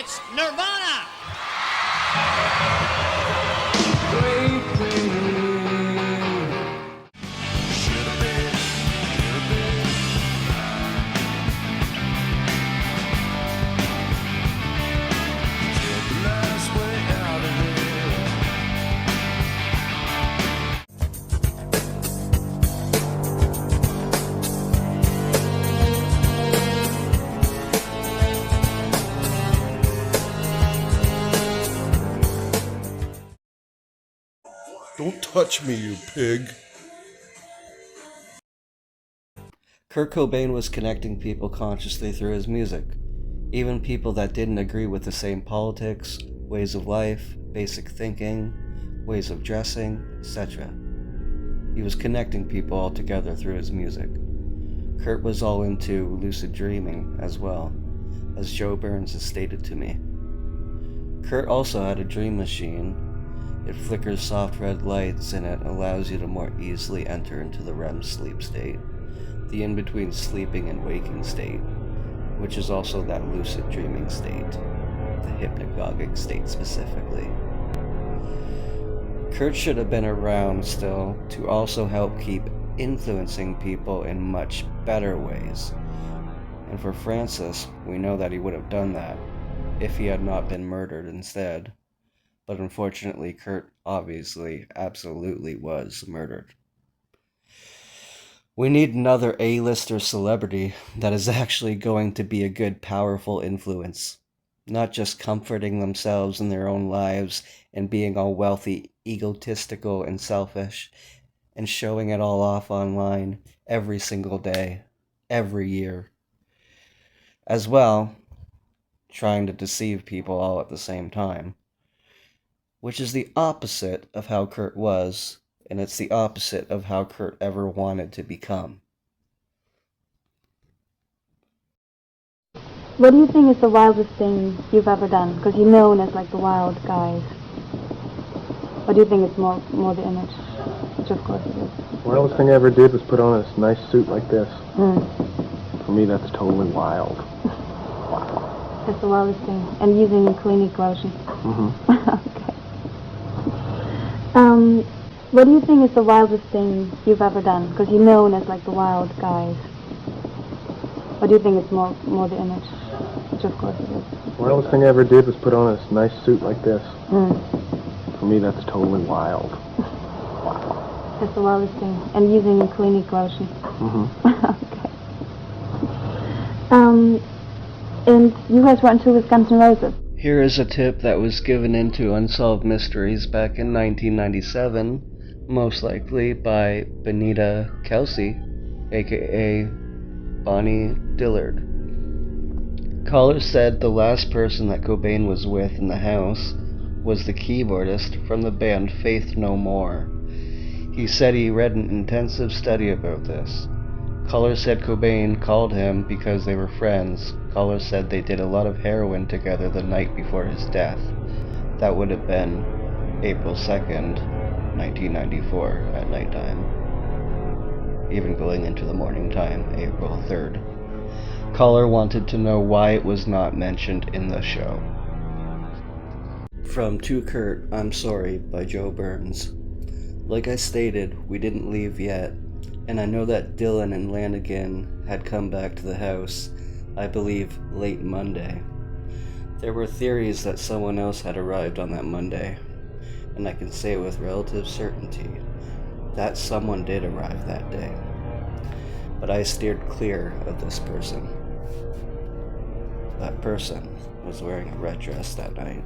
it's Nirvana! Don't touch me, you pig. Kurt Cobain was connecting people consciously through his music, even people that didn't agree with the same politics, ways of life, basic thinking, ways of dressing, etc. He was connecting people all together through his music. Kurt was all into lucid dreaming as well, as Joe Burns has stated to me. Kurt also had a dream machine. It flickers soft red lights and it allows you to more easily enter into the REM sleep state, the in-between sleeping and waking state, which is also that lucid dreaming state, the hypnagogic state specifically. Kurt should have been around still to also help keep influencing people in much better ways. And for Francis, we know that he would have done that if he had not been murdered instead. But unfortunately, Kurt obviously, absolutely was murdered. We need another A-lister celebrity that is actually going to be a good, powerful influence. Not just comforting themselves in their own lives and being all wealthy, egotistical, and selfish, and showing it all off online every single day, every year. As well, trying to deceive people all at the same time. Which is the opposite of how Kurt was, and it's the opposite of how Kurt ever wanted to become. What do you think is the wildest thing you've ever done? Because you're known as like the wild guys. Or do you think it's more the image? Which of course it is. The wildest thing I ever did was put on a nice suit like this. For me, that's totally wild. That's the wildest thing. And using clinic lotion. Okay. What do you think is the wildest thing you've ever done? Because you're known as like the wild guys. Or do you think it's more the image? Which of course it is. The wildest thing I ever did was put on a nice suit like this. For me, that's totally wild. That's the wildest thing. And using clinic lotion. Okay. And you guys went to with Guns N' Roses. Here is a tip that was given into Unsolved Mysteries back in 1997, most likely by Benita Kelsey, aka Bonnie Dillard. Caller said the last person that Cobain was with in the house was the keyboardist from the band Faith No More. He said he read an intensive study about this. Caller said Cobain called him because they were friends. Caller said they did a lot of heroin together the night before his death. That would have been April 2nd, 1994 at nighttime. Even going into the morning time, April 3rd. Caller wanted to know why it was not mentioned in the show. From To Kurt, I'm Sorry by Joe Burns. Like I stated, we didn't leave yet, and I know that Dylan and Lanigan had come back to the house, I believe late Monday. There were theories that someone else had arrived on that Monday, and I can say with relative certainty that someone did arrive that day. But I steered clear of this person. That person was wearing a red dress that night.